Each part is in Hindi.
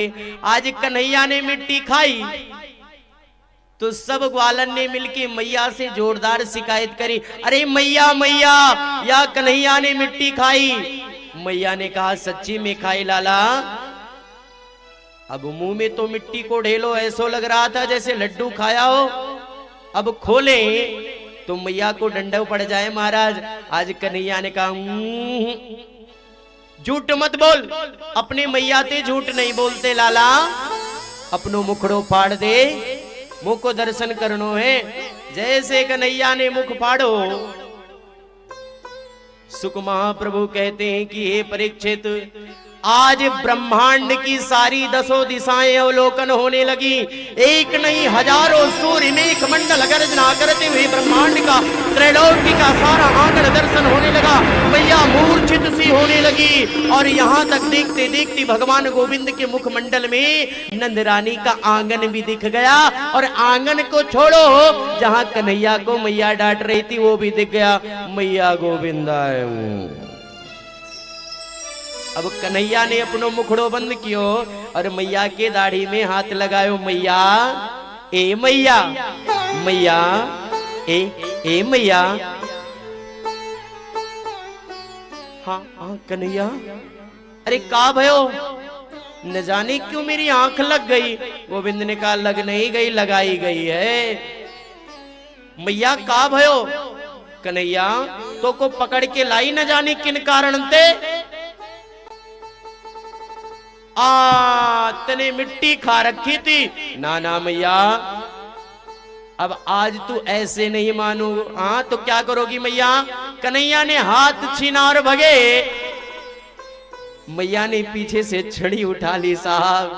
आज कन्हैया ने मिट्टी खाई तो सब ग्वालन ने मिलके मैया से जोरदार शिकायत करी, अरे मैया मैया या कन्हैया ने मिट्टी खाई। मैया ने कहा सच्ची में खाई लाला। अब मुंह में तो मिट्टी को ढेलो, ऐसो लग रहा था जैसे लड्डू खाया हो। अब खोले तो मैया को डंडा पड़ जाए महाराज। आज कन्हैया ने कहा झूठ मत बोल, अपने मैया ते झूठ नहीं बोलते लाला। अपनो मुखड़ो फाड़ दे, मुख को दर्शन करनो है। जैसे कन्हैया ने मुख फाड़ो, सुख महाप्रभु कहते हैं कि हे परीक्षित, आज ब्रह्मांड की सारी दसों दिशाएं अवलोकन होने लगी। एक नहीं हजारों सूर्य मेघ मंडल गर्जना करते हुए ब्रह्मांड का त्रैलोक्य का सारा आंगन दर्शन होने लगा। मैया मूर्छित सी होने लगी और यहाँ तक देखते देखते भगवान गोविंद के मुखमंडल में नंद रानी का आंगन भी दिख गया। और आंगन को छोड़ो, जहाँ कन्हैया को मैया डांट रही थी वो भी दिख गया। मैया गोविंद आए। अब कन्हैया ने अपनो मुखड़ो बंद कियो और मैया के दाढ़ी में हाथ लगायो। मैया ए मैया, मैया ए मैया। हाँ हाँ कन्हैया। अरे का भयो, न जाने क्यों मेरी आंख लग गई। गोविंद ने कहा लग नहीं गई, लगाई गई है। मैया का भयो। कन्हैया तो को पकड़ के लाई न जाने किन कारण ते। तने मिट्टी खा रखी थी। ना ना मैया, अब आज तू ऐसे नहीं मानू। हाँ तो क्या करोगी मैया। कन्हैया ने हाथ छीना और भगे। मैया ने पीछे से छड़ी उठा ली। साहब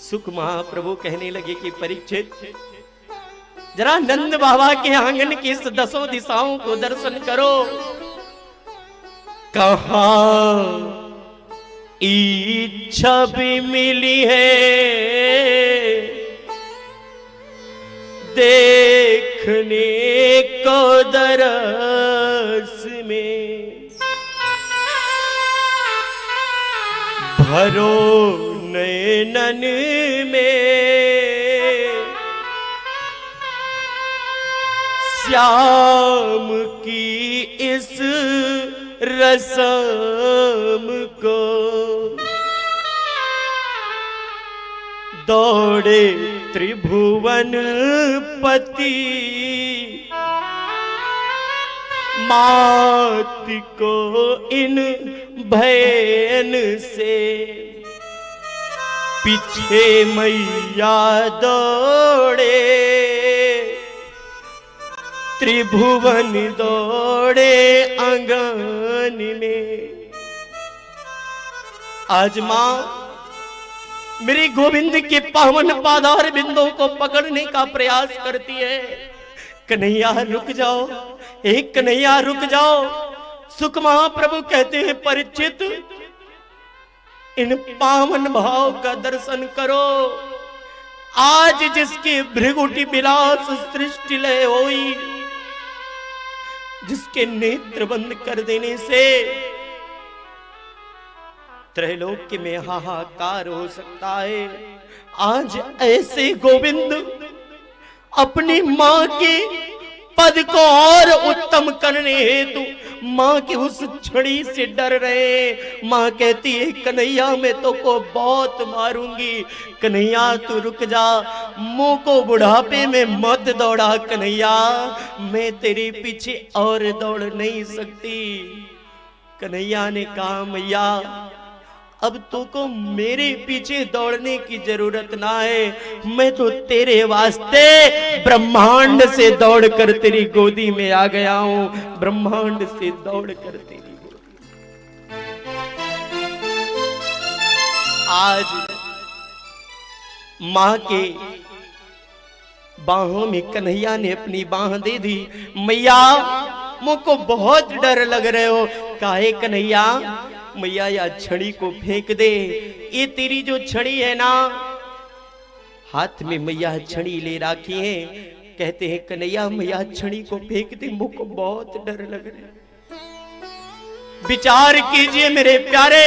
सुख महाप्रभु कहने लगे कि परीक्षित, जरा नंद बाबा के आंगन की इस दसों दिशाओं को दर्शन करो। कहां इच्छा भी मिली है देखने को दरस में, भरो नैनन में श्याम की इस रसम को। दौड़े त्रिभुवन पति मात को इन भयन से, पीछे मैया दौड़े त्रिभुवन दौड़े आंगन में। आज मां मेरी गोविंद के पावन पादार बिंदों को पकड़ने का प्रयास करती है। कन्हैया रुक जाओ, एक कन्हैया रुक जाओ। सुख महाप्रभु कहते हैं परीक्षित, इन पावन भाव का दर्शन करो। आज जिसके भृगुटी विलास सृष्टि लय होई, जिसके नेत्र बंद कर देने से त्रैलोक्य में हाहाकार हो सकता है, आज ऐसे गोविंद अपनी मां के पद को और उत्तम करने हेतु मां की उस छड़ी से डर रहे। मां कहती है कन्हैया मैं तो को बहुत मारूंगी। कन्हैया तू रुक जा, मुंह को बुढ़ापे में मत दौड़ा। कन्हैया मैं तेरे पीछे और दौड़ नहीं सकती। कन्हैया ने कहा मैया अब तो को मेरे पीछे दौड़ने की जरूरत ना है, मैं तो तेरे वास्ते ब्रह्मांड से दौड़कर तेरी गोदी में आ गया हूं। ब्रह्मांड से दौड़कर तेरी गोदी। आज मां के बाहों में कन्हैया ने अपनी बाह दे दी। मैया मुझको बहुत डर लग रहे हो। काहे कन्हैया। मैया या छड़ी को फेंक दे। ये तेरी जो छड़ी है ना, हाथ में मैया छड़ी ले रखी है। कहते हैं कन्हैया मैया छड़ी को फेंक दे, मुझको बहुत डर लग रहा है। विचार कीजिए मेरे प्यारे,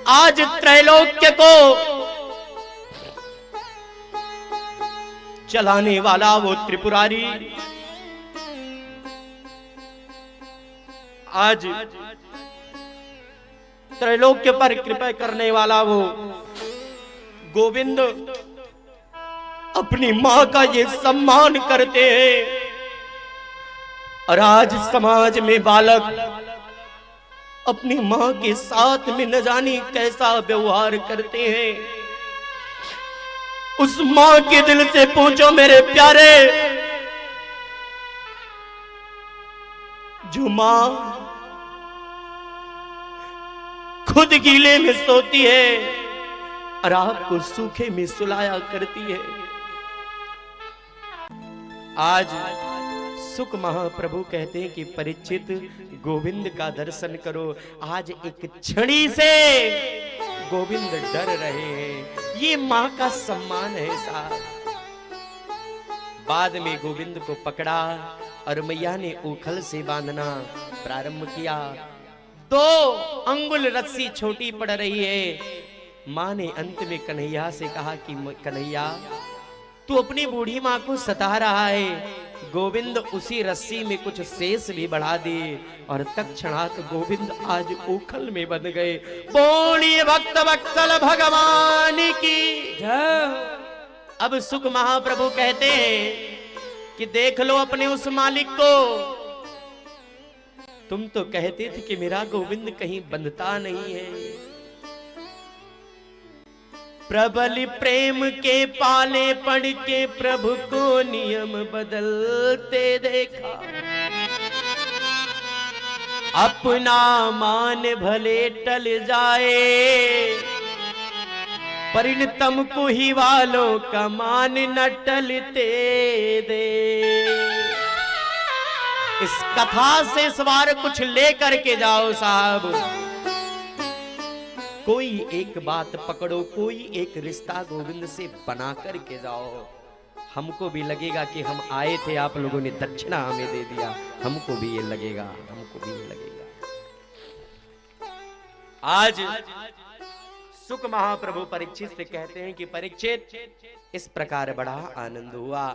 आज त्रैलोक्य को चलाने वाला वो त्रिपुरारी, आज त्रैलोक्य पर कृपा करने वाला वो गोविंद अपनी मां का ये सम्मान करते हैं। और आज समाज में बालक अपनी मां के साथ में न जाने कैसा व्यवहार करते हैं। उस मां के दिल से पूछो मेरे प्यारे, जो मां खुद गीले में सोती है और आपको सूखे में सुलाया करती है। आज सुख महाप्रभु कहते हैं कि परीक्षित गोविंद का दर्शन करो। आज एक छड़ी से गोविंद डर रहे हैं। ये मां का सम्मान है साहब। बाद में गोविंद को पकड़ा और मैया ने उखल से बांधना प्रारंभ किया। 2 अंगुल रस्सी छोटी पड़ रही है। मां ने अंत में कन्हैया से कहा कि कन्हैया, तू अपनी बूढ़ी मां को सता रहा है। गोविंद उसी रस्सी में कुछ शेष भी बढ़ा दिए और तत्क्षणात गोविंद आज उखल में बंध गए। बोलिए भक्त वत्सल भगवान की जय। अब सुख महाप्रभु कहते हैं कि देख लो अपने उस मालिक को। तुम तो कहते थे कि मेरा गोविंद कहीं बंधता नहीं है। प्रबल प्रेम के पाले पड़ के प्रभु को नियम बदलते देखा। अपना मान भले टल जाए, परिणतम को ही वालों का मान न टलते दे। इस कथा से इस बार कुछ लेकर के जाओ साहब। कोई एक बात पकड़ो, कोई एक रिश्ता गोविंद से बना करके जाओ। हमको भी लगेगा कि हम आए थे, आप लोगों ने दक्षिणा हमें दे दिया। हमको भी ये लगेगा, हमको भी ये लगेगा। आज सुख महाप्रभु परीक्षित से कहते हैं कि परीक्षित, इस प्रकार बड़ा आनंद हुआ।